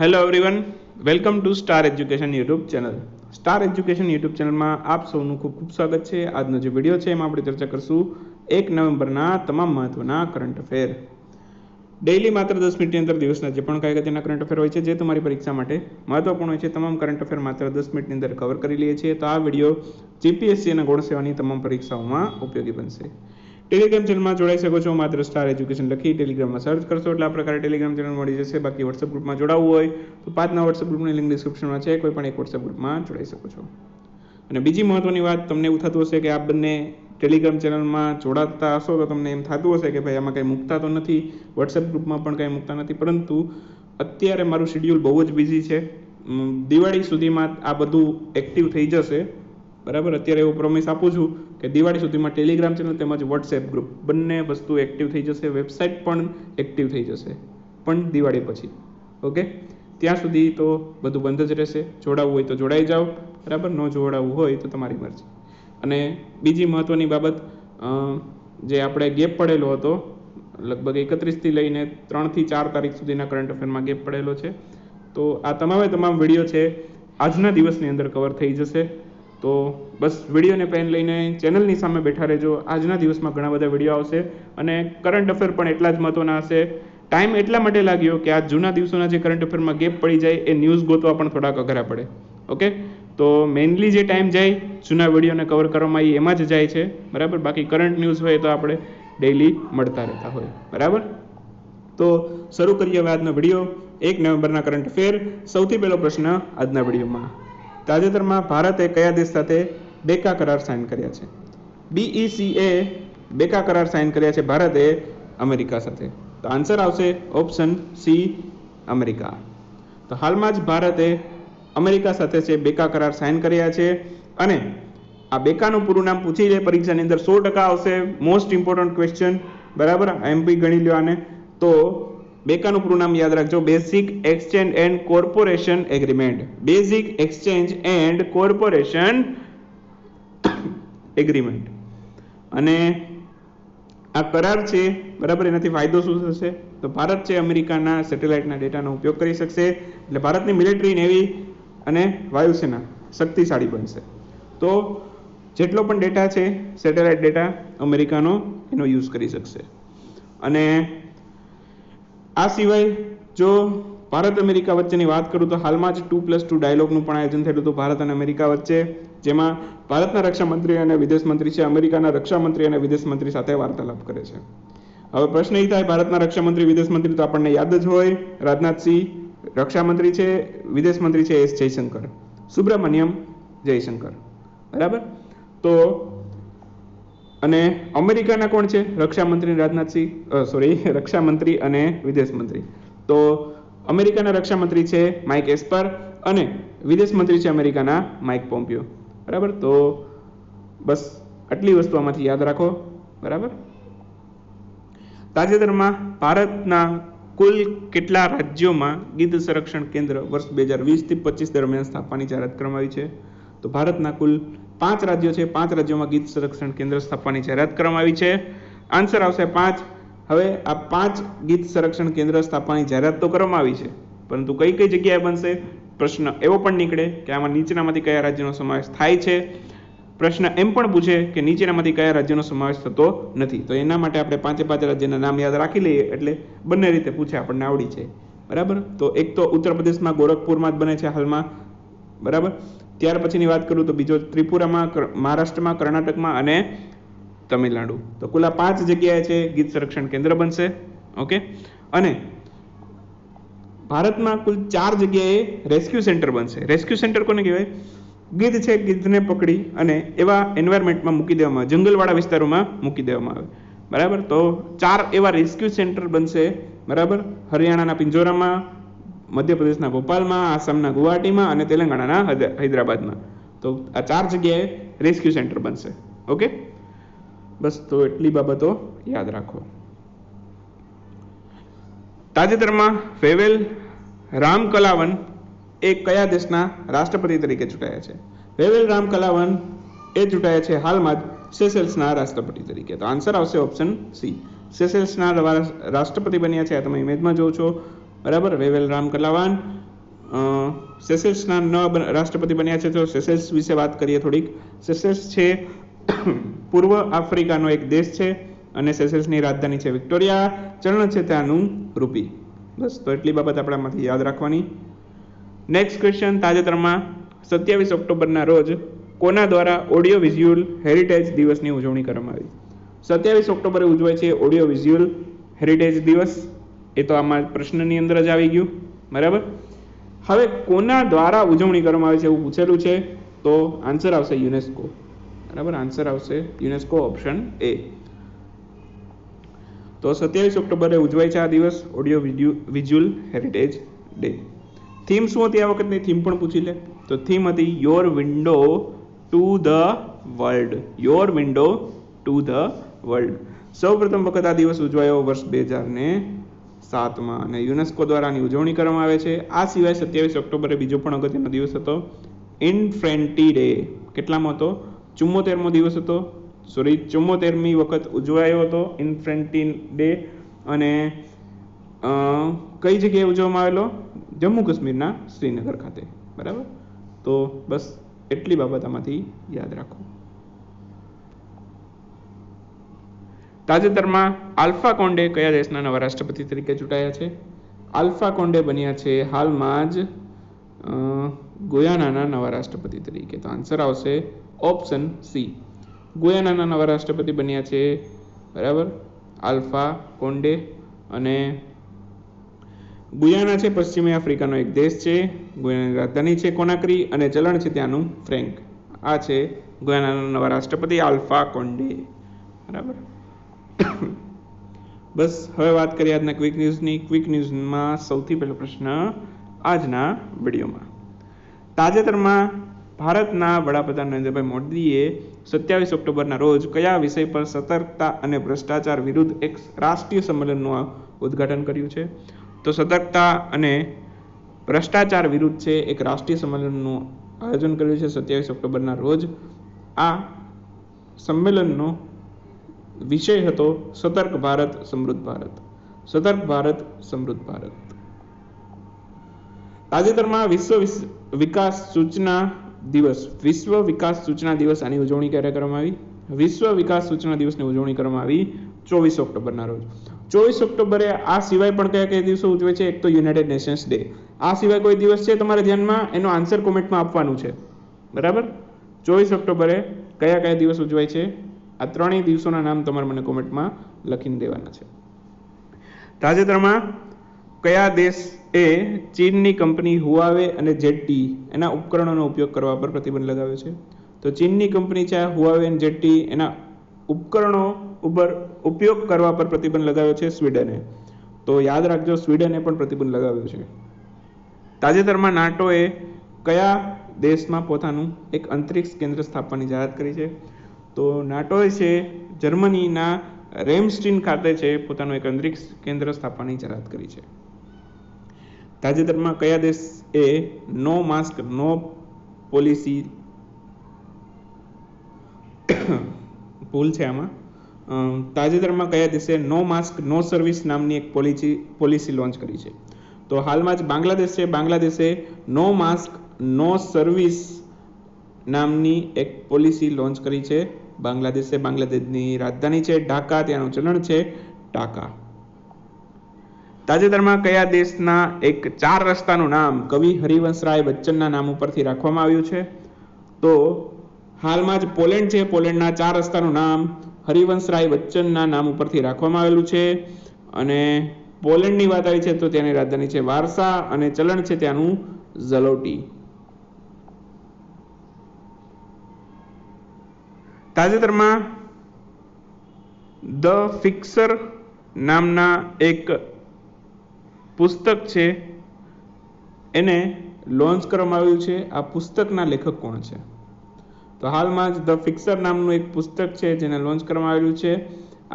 Hello everyone, welcome to star education YouTube channel. Star education YouTube ચેનલમાં આપ સૌનું ખૂબ ખૂબ સ્વાગત છે. આજનો જે વિડીયો છે એમાં આપણે ચર્ચા કરશું 1 નવેમ્બરના તમામ મહત્વના કરંટ અફેર. ડેઇલી માત્ર 10 મિનિટની અંદર દિવસના જે પણ કાંઈ અગત્યના કરંટ અફેર હોય છે જે તમારી પરીક્ષા માટે મહત્વપૂર્ણ હોય છે તમામ કરંટ અફેર માત્ર 10 મિનિટની અંદર કવર કરી લઈએ છીએ. તો આ વિડીયો જીપીએસસી અને ગૌણ સેવાની તમામ પરીક્ષાઓમાં ઉપયોગી બનશે. ટેલિગ્રામ ચેનલમાં જોડાઈ શકો છો. માત્ર સ્ટાર એજ્યુકેશન લખી ટેલિગ્રામમાં સર્ચ કરશો એટલે આ પ્રકારે ટેલિગ્રામ ચેનલ મળી જશે. બાકી વોટ્સઅપ ગ્રુપમાં જોડાવવું હોય તો 5 વોટ્સઅપ ગ્રુપની લિંક ડિસ્ક્રિપ્શનમાં છે. કોઈ પણ એક વોટ્સઅપ ગ્રુપમાં જોડાઈ શકો છો. અને બીજી મહત્વની વાત, તમને એવું થતું હશે કે આ બંને ટેલિગ્રામ ચેનલમાં જોડાતા હશો તો તમને એમ થતું હશે કે ભાઈ આમાં કંઈ મૂકતા તો નથી, વોટ્સઅપ ગ્રુપમાં પણ કંઈ મૂકતા નથી, પરંતુ અત્યારે મારું શેડ્યુલ બહુ જ બિઝી છે. દિવાળી સુધીમાં આ બધું એક્ટિવ થઈ જશે. બરાબર, અત્યારે એવું પ્રોમિસ આપું છું કે દિવાળી સુધીમાં ટેલિગ્રામ ચેનલ તેમજ વોટ્સએપ ગ્રુપ બંને વસ્તુ એક્ટિવ થઈ જશે. વેબસાઇટ પણ એક્ટિવ થઈ જશે, પણ દિવાળી પછી. ઓકે, ત્યાં સુધી તો બધું બંધ જ રહેશે. જોડાવવું હોય તો જોડાઈ જાઓ, બરાબર, ન જોડાવવું હોય તો તમારી મરજી. અને બીજી મહત્ત્વની બાબત, જે આપણે ગેપ પડેલો હતો લગભગ 31થી લઈને 3થી 4 તારીખ સુધીના કરંટ અફેરમાં ગેપ પડેલો છે, તો આ તમામ વિડીયો છે આજના દિવસની અંદર કવર થઈ જશે. તો બસ વિડીયોને પેન લઈને ચેનલની સામે બેઠા રહેજો. આજના દિવસમાં ઘણા બધા વિડીયો આવશે અને કરંટ અફેર પણ એટલા જ મહત્વના હશે. ટાઈમ એટલા માટે લાગ્યો કે આ જૂના દિવસોના જે કરંટ અફેરમાં ગેપ પડી જાય એ ન્યૂઝ ગોતવા પણ થોડાક અઘરા પડે. ઓકે, તો મેઇનલી જે ટાઈમ જાય જૂના વિડીયોને કવર કરવામાં આવી એમાં જ જાય છે. બરાબર, બાકી કરંટ ન્યૂઝ હોય તો આપણે ડેઇલી મળતા રહેતા હોય. બરાબર, તો શરૂ કરીએ હવે આજનો વિડીયો. 1 નવેમ્બરના current affair. સૌથી પહેલો પ્રશ્ન આજના વિડીયોમાં, તાજેતરમાં ભારતે કયા દેશ સાથે બેકા કરાર સાઇન કર્યા છે? BECA બેકા કરાર સાઇન કર્યા છે ભારતે અમેરિકા સાથે. તો આન્સર આવશે ઓપ્શન સી, અમેરિકા. તો હાલમાં જ ભારતે અમેરિકા સાથે છે બેકા કરાર સાઇન કર્યા છે. અને આ બેકાનું પૂરું નામ પૂછી લે પરીક્ષાની અંદર, 100% આવશે. મોસ્ટ ઇમ્પોર્ટન્ટ ક્વેશ્ચન, બરાબર, એમપી ગણી લો આને. તો બેકાનું પૂરું નામ યાદ રાખજો, basic exchange and corporation agreement. Basic exchange and corporation agreement. અને આ કરાર છે, બરાબર, એનાથી ફાયદો શું થશે? તો ભારત છે અમેરિકાના સેટેલાઇટના ડેટાનો ઉપયોગ કરી શકશે. એટલે ભારતની મિલિટરી, નેવી અને વાયુસેના શક્તિશાળી બનશે. તો જેટલો પણ ડેટા છે સેટેલાઇટ ડેટા અમેરિકાનો, એનો યુઝ કરી શકશે. અને આ સિવાય જો ભારત અમેરિકા વચ્ચેની વાત કરું તો હાલમાં જ 2+2 ડાયલોગનું પણ આયોજન થયેલું હતું ભારત અને અમેરિકા વચ્ચે, જેમાં ભારતના રક્ષામંત્રી અને વિદેશમંત્રી છે અમેરિકાના રક્ષામંત્રી અને વિદેશમંત્રી સાથે વાર્તાલાપ કરે છે. હવે પ્રશ્ન એ થાય, ભારતના રક્ષામંત્રી વિદેશમંત્રી તો આપણને યાદ જ હોય, રાજનાથસિંહ રક્ષામંત્રી છે, વિદેશમંત્રી છે એસ જયશંકર, સુબ્રમણ્યમ જયશંકર. બરાબર, તો અને અમેરિકાના કોણ છે? રક્ષામંત્રી રાજનાથસિંહ, રક્ષામંત્રી અને વિદેશમંત્રી. તો અમેરિકાના રક્ષામંત્રી છે માઇક એસ્પર અને વિદેશમંત્રી છે અમેરિકાના માઇક પોમ્પિયો. બરાબર, તો બસ આટલી વસ્તુ આમાંથી યાદ રાખો. બરાબર, તાજેતરમાં ભારતના કુલ કેટલા રાજ્યોમાં ગીધ સંરક્ષણ કેન્દ્ર વર્ષ 2020 થી 25 દરમિયાન સ્થાપવાની જાહેરાત કરવામાં આવી છે? તો ભારતના કુલ 5 રાજ્યો છે, 5 રાજ્યોમાં ગીધ સંરક્ષણ કેન્દ્ર સ્થાપવાની જાહેરાત કરવામાં આવી છે. આન્સર આવશે 5. હવે આ 5 ગીધ સંરક્ષણ કેન્દ્ર સ્થાપવાની જાહેરાત તો કરવામાં આવી છે, પરંતુ કઈ કઈ જગ્યાએ બનશે? પ્રશ્ન એવો પણ નીકળે કે આમાં નીચેનામાંથી કયા રાજ્યનો સમાવેશ થાય છે. પ્રશ્ન એમ પણ પૂછે કે નીચેનામાંથી કયા રાજ્યનો સમાવેશ થતો નથી. તો એના માટે આપણે 5 રાજ્યના નામ યાદ રાખી લઈએ એટલે બંને રીતે પૂછે, આપણને આવડી છે. બરાબર, તો એક તો ઉત્તર પ્રદેશમાં ગોરખપુરમાં જ બને છે હાલમાં. બરાબર, ત્યાર પછીની વાત કરું તો બીજો ત્રિપુરામાં, મહારાષ્ટ્રમાં, કર્ણાટકમાં અને તમિલનાડુ. તો કુલ 5 જગ્યાએ છે ગીધ સંરક્ષણ કેન્દ્ર બનશે. ઓકે, અને ભારતમાં કુલ 4 જગ્યાએ રેસ્ક્યુ સેન્ટર બનશે. રેસ્ક્યુ સેન્ટર કોને કહેવાય? ગીધ છે, ગીધને પકડી અને એવા એન્વાયરમેન્ટમાં મૂકી દેવામાં, જંગલવાળા વિસ્તારોમાં મૂકી દેવામાં આવે. બરાબર, તો 4 એવા રેસ્ક્યુ સેન્ટર બનશે. બરાબર, હરિયાણાના પિંજોરામાં, મધ્યપ્રદેશના ભોપાલમાં, આસામના ગુવાહાટીમાં અને તેલંગાણાના હૈદરાબાદમાં. તો આ 4 જગ્યાએ રેસ્ક્યુ સેન્ટર બનશે. ઓકે, બસ તો એટલી બાબતો યાદ રાખો. તાજેતરમાં ફેવેલ રામકલાવન એ કયા દેશના રાષ્ટ્રપતિ તરીકે ચૂંટાયા છે? ફેવેલ રામકલાવન એ ચૂંટાયા છે હાલમાં જ સેશેલ્સના રાષ્ટ્રપતિ તરીકે. તો આન્સર આવશે ઓપ્શન સી, સેશેલ્સના રાષ્ટ્રપતિ બન્યા છે. આ તમે ઇમેજમાં જોવો છો. બરાબર. વેવેલ રામકલાવાન સેશેલ્સના નવા રાષ્ટ્રપતિ બન્યા છે. તો સેશેલ્સ વિશે વાત કરીએ થોડીક. સેશેલ્સ છે પૂર્વ આફ્રિકાનો એક દેશ છે અને સેશેલ્સની રાજધાની છે વિક્ટોરિયા. ચલણ છે ત્યાંનું રૂપી. બસ, તો એટલી બાબત આપણામાંથી યાદ રાખવાની. નેક્સ્ટ ક્વેશ્ચન, તાજેતરમાં 27 ઓક્ટોબરના રોજ કોના દ્વારા ઓડિયો વિઝ્યુઅલ હેરિટેજ દિવસની ઉજવણી કરવામાં આવી? 27 ઓક્ટોબરે ઉજવાય છે ઓડિયો વિઝ્યુઅલ હેરિટેજ દિવસ. એ તો આમાં પ્રશ્નની અંદર જ આવી ગયું. બરાબર. હવે કોના દ્વારા ઉજવણી કરવામાં આવે છે એવું પૂછેલું છે, તો આન્સર આવશે યુનેસ્કો. બરાબર, આન્સર આવશે યુનેસ્કો, ઓપ્શન એ. તો 27 ઓક્ટોબરે ઉજવાય છે આ દિવસ, audio visual heritage day. Theme શું હતી આ વખતની? થીમ પણ પૂછી લે. તો થીમ હતી your window to the world. Your window to the world. સૌ પ્રથમ વખત આ દિવસ ઉજવાયો વર્ષ 2007માં અને યુનેસ્કો દ્વારા આની ઉજવણી કરવામાં આવે છે. આ સિવાય 27 ઓક્ટોબરે બીજો પણ અગત્યનો દિવસ હતો, ઇન્ફેન્ટ્રી ડે. કેટલામો હતો? 74મો દિવસ હતો. 74મી વખત ઉજવાયો હતો ઇન્ફેન્ટ્રી ડે. અને કઈ જગ્યાએ ઉજવવામાં આવેલો? જમ્મુ કાશ્મીરના શ્રીનગર ખાતે. બરાબર. તો બસ એટલી બાબત આમાંથી યાદ રાખો. તાજેતરમાં આલ્ફા કોન્ડે કયા દેશના નવા રાષ્ટ્રપતિ તરીકે ચૂંટાયા છે? આલ્ફા કોન્ડે બન્યા છે હાલમાં જ ગુયાનાના નવા રાષ્ટ્રપતિ તરીકે. તો આન્સર આવશે ઓપ્શન સી. ગુયાનાના નવા રાષ્ટ્રપતિ બન્યા છે. બરાબર, આલ્ફા કોન્ડે. અને ગુયાના છે પશ્ચિમી આફ્રિકાનો એક દેશ છે. ગુયાનાની રાજધાની છે કોનાક્રી અને ચલણ છે ત્યાંનું ફ્રેન્ક. આ છે ગુયાનાના નવા રાષ્ટ્રપતિ આલ્ફા કોન્ડે. બરાબર. બસ, હવે વાત કરીએ આજના ક્વિક ન્યૂઝની. ક્વિક ન્યૂઝમાં સૌથી પહેલો પ્રશ્ન આજના વિડીયોમાં. તાજેતરમાં ભારતના વડાપ્રધાન નરેન્દ્રભાઈ મોદીએ 27 ઓક્ટોબરના રોજ કયા વિષય પર સતર્કતા અને ભ્રષ્ટાચાર વિરુદ્ધ એક રાષ્ટ્રીય સંમેલનનું ઉદ્ઘાટન કર્યું છે? તો સતર્કતા અને ભ્રષ્ટાચાર વિરુદ્ધ છે એક રાષ્ટ્રીય સંમેલનનું આયોજન કર્યું છે 27 ઓક્ટોબરના રોજ. આ સંમેલનનો વિષય હતો સતર્ક ભારત સમૃદ્ધ ભારત. સતર્ક ભારત સમૃદ્ધ ભારત. તાજેતરમાં વિશ્વ વિકાસ સૂચના દિવસ આની ઉજવણી ક્યારે કરવામાં આવી? વિશ્વ વિકાસ સૂચના દિવસની ઉજવણી કરવામાં આવી 24 ઓક્ટોબરના રોજ. 24 ઓક્ટોબરે આ સિવાય પણ કયા કયા દિવસો ઉજવે છે? એક તો યુનાઇટેડ નેશન્સ ડે. આ સિવાય કોઈ દિવસ છે તમારે ધ્યાનમાં? એનો આન્સર કોમેન્ટમાં આપવાનું છે. બરાબર. 24 ઓક્ટોબરે કયા કયા દિવસ ઉજવાય છે? આ ત્રણેય દિવસોના નામ તમારે મને કોમેન્ટમાં લખીને દેવાના છે. તાજેતરમાં કયા દેશે ચીનની કંપની હુઆવે અને ZTE એના ઉપકરણોનો ઉપયોગ કરવા પર પ્રતિબંધ લગાવ્યો છે? તો ચીનની કંપની છે હુઆવે અને ZTE એના ઉપકરણો ઉપર ઉપયોગ કરવા પર પ્રતિબંધ લગાવ્યો છે સ્વીડને. તો યાદ રાખજો, સ્વીડને પણ પ્રતિબંધ લગાવ્યો છે. તાજેતરમાં નાટોએ કયા દેશમાં પોતાનું એક અંતરિક્ષ કેન્દ્ર સ્થાપવાની જાહેરાત કરી છે? તો નાટોએ છે જર્મનીના રેમસ્ટીન ખાતે છે પોતાનું એક અંતરિક્ષ કેન્દ્ર સ્થાપવાની જાહેરાત કરી છે. તાજેતરમાં કયા દેશે નો માસ્ક નો પોલિસી ભૂલ છે આમાં. તાજેતરમાં કયા દેશે નો માસ્ક નો સર્વિસ નામની એક પોલિસી લોન્ચ કરી છે? તો હાલમાં જ બાંગ્લાદેશ છે. બાંગ્લાદેશે નો માસ્ક નો સર્વિસ નામની એક પોલિસી લોન્ચ કરી છે. બાંગ્લાદેશે. બાંગ્લાદેશની રાજધાની છે ઢાકા, ત્યાંનું ચલણ છે ટાકા. તાજેતરમાં કયા દેશના એક 4 રસ્તાનું નામ કવિ હરિવંશરાય બચ્ચનના નામ ઉપરથી રાખવામાં આવ્યું છે? તો હાલમાં જ પોલેન્ડ છે. પોલેન્ડના 4 રસ્તાનું નામ હરિવંશરાય બચ્ચનના નામ ઉપરથી રાખવામાં આવેલું છે. અને પોલેન્ડની વાત આવી છે તો ત્યાંની રાજધાની છે વારસા અને ચલણ છે ત્યાંનું ઝલોટી. તાજેતરમાં ધ ફિક્સર નામના એક પુસ્તક છે એને લોન્ચ કરવામાં આવ્યું છે. આ પુસ્તકના લેખક કોણ છે? તો હાલમાં જ ધ ફિક્સર નામનું એક પુસ્તક છે જેને લોન્ચ કરવામાં આવ્યું છે.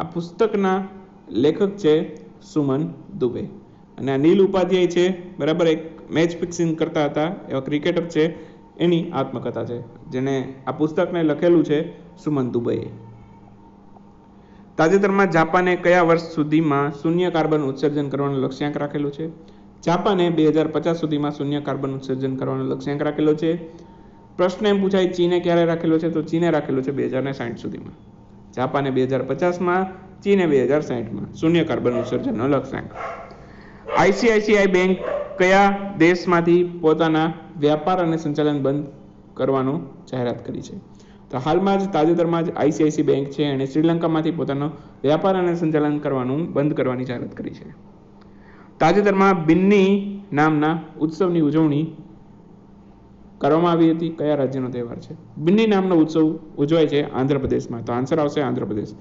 આ પુસ્તકના લેખક છે સુમન દુબે. અને આ નીલ ઉપાધ્યાય છે. બરાબર, એક મેચ ફિક્સિંગ કરતા હતા એવા ક્રિકેટર છે, એની આત્મકથા છે જેને આ પુસ્તકને લખેલું છે સુમન દુબેએ. તાજેતરમાં જાપાને કયા વર્ષ સુધીમાં શૂન્ય કાર્બન ઉત્સર્જન કરવાનું લક્ષ્યાંક રાખેલું છે? જાપાને 2050 સુધીમાં શૂન્ય કાર્બન ઉત્સર્જન કરવાનો લક્ષ્યાંક રાખેલો છે. પ્રશ્ન એમ પૂછાય ચીને ક્યારે રાખેલો છે, તો ચીને રાખેલો છે 2060 સુધીમાં. જાપાને 2050માં, ચીને 2060માં શૂન્ય કાર્બન ઉત્સર્જનનો લક્ષ્યાંક. આઈસીઆઈસીઆઈ બેંક કયા દેશમાંથી પોતાના વ્યાપાર અને સંચાલન બંધ કરવાનું જાહેરાત કરી છે? તો હાલમાં જ તાજેતરમાં જ આઈસીઆઈસી બેંક છે અને શ્રીલંકામાંથી પોતાનો વ્યાપાર અને સંચાલન કરવાનું બંધ કરવાની જાહેરાત કરી છે. તાજેતરમાં બિન્ની નામના ઉત્સવની ઉજવણી કરવામાં આવી હતી. કયા રાજ્યનો તહેવાર છે? બિન્ની નામનો ઉત્સવ ઉજવાય છે આંધ્રપ્રદેશમાં. તો આન્સર આવશે આંધ્રપ્રદેશ.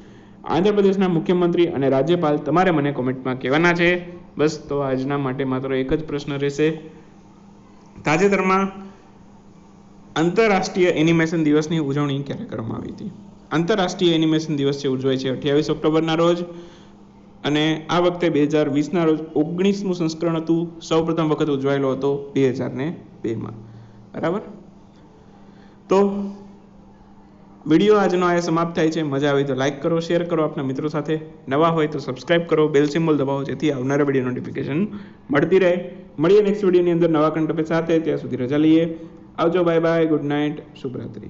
આંધ્રપ્રદેશના મુખ્યમંત્રી અને રાજ્યપાલ તમારે મને કોમેન્ટમાં કહેવાના છે. બસ, તો આજના માટે માત્ર એક જ પ્રશ્ન રહેશે. તાજેતરમાં આંતરરાષ્ટ્રીય એનિમેશન દિવસની ઉજવણી ક્યારે કરવામાં આવી હતી? આંતરરાષ્ટ્રીય એનિમેશન દિવસ છે ઉજવાય છે 28 ઓક્ટોબરના રોજ, અને આ વખતે 2020ના રોજ 19મું સંસ્કરણ હતું. સૌપ્રથમ વખત ઉજવાયેલો હતો 2002માં. બરાબર. તો વિડીયો આજનો આ સમાપ્ત થાય છે. મજા આવી તો લાઈક કરો, શેર કરો આપના મિત્રો સાથે. નવા હોય તો સબસ્ક્રાઇબ કરો, બેલ સિમ્બોલ દબાવો, જેથી આવનારા વિડીયો નોટિફિકેશન મળતી રહે. મળીએ નેક્સ્ટ વિડીયોની અંદર નવા કન્ટેન્ટ સાથે. ત્યાં સુધી રજા લઈએ. આવજો, બાય બાય, ગુડ નાઇટ, શુભરાત્રી.